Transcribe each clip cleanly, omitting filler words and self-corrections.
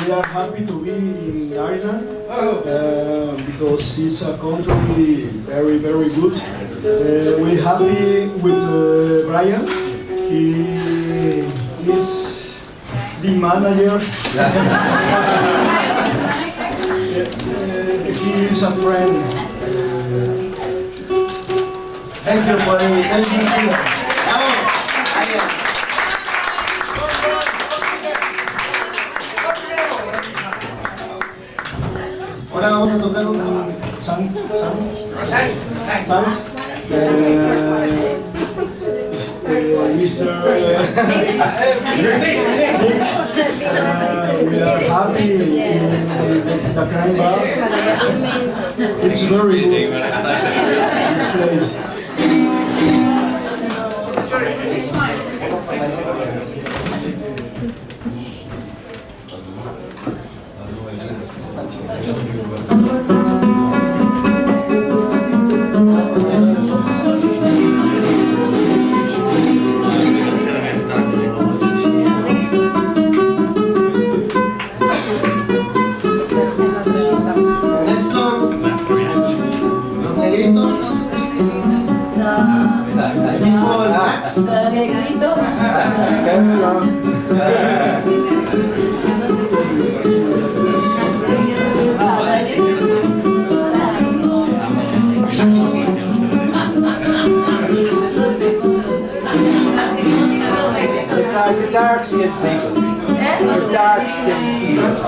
We are happy to be in Ireland because it's a country very, very good. We're happy with Brian. He is the manager. He is a friend. Thank you for the invitation. Ahora vamos a tocar un Sam. Mr. We are happy in the Crime Bar. It's very good, this place. The dark-skinned people. The dark-skinned people.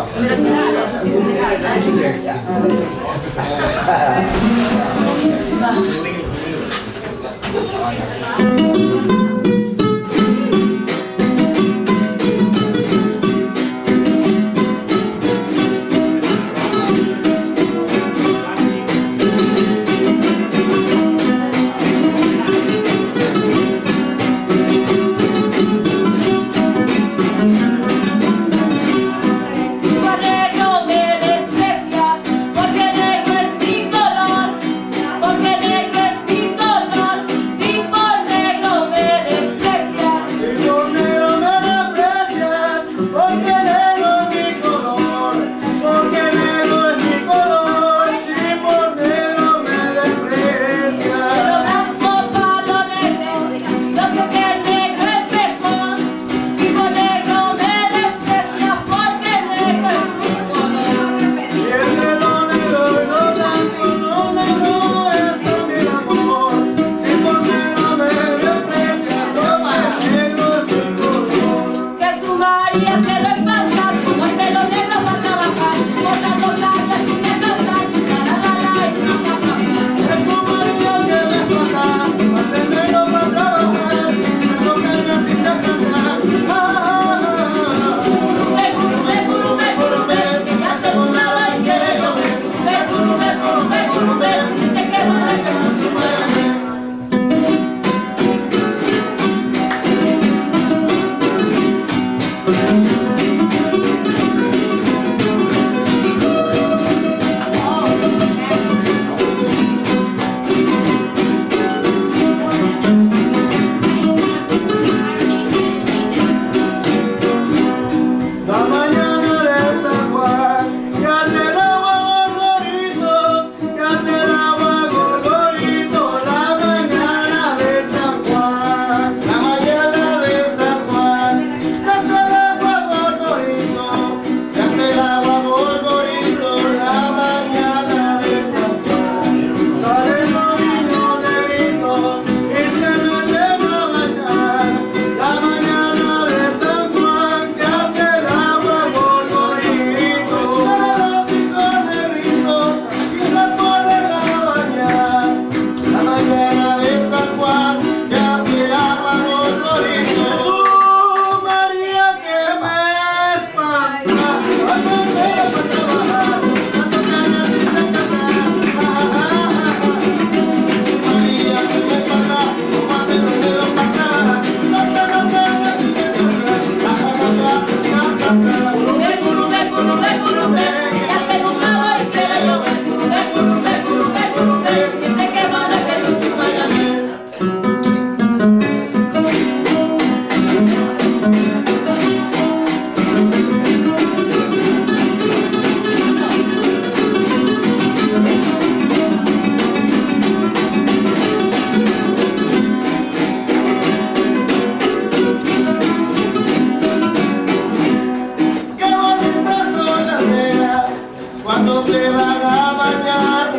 se van a bañar,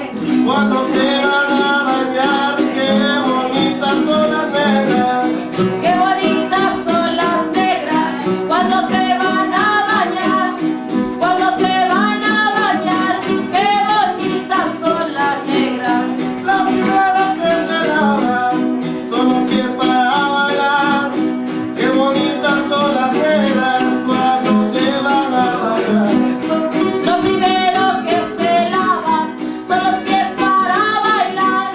cuando se van a bañar, qué bonitas son las negras. Qué bonitas son las negras cuando se van a bañar, cuando se van a bañar, qué bonitas son las negras. La primera que se lava son los pies para bailar, qué bonitas son las negras cuando se van a bañar. Lo primero que se lavan son los pies para bailar,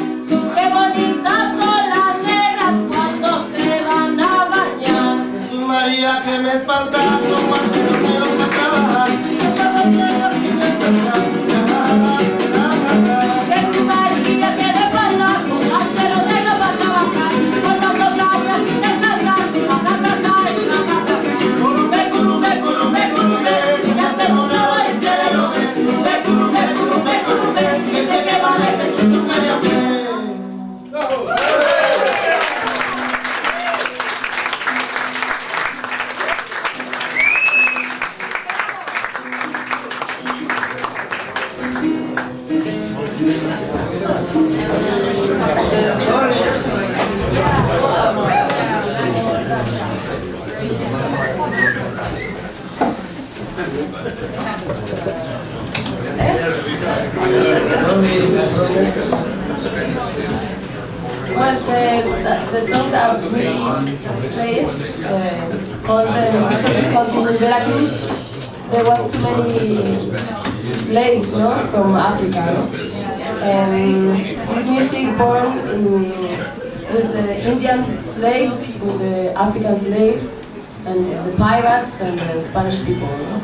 qué bonitas son las negras cuando se van a bañar. Jesús María que me espanta como al cielo para trabajar, todas las negras que me espantan. Jesús María que de espalda con acero negro para trabajar, cortando cañas sin descansar, curumbe, curumbe, curumbe, curumbe, que ya se burlaba y quiere lo ver. Curumbe, curumbe, curumbe, curumbe, que se quema de pecho su cariño. Well, the song that we played because in Veracruz there was too many slaves, no, from Africa, no? And this music born with the Indian slaves, with the African slaves, and the pirates and the Spanish people, no?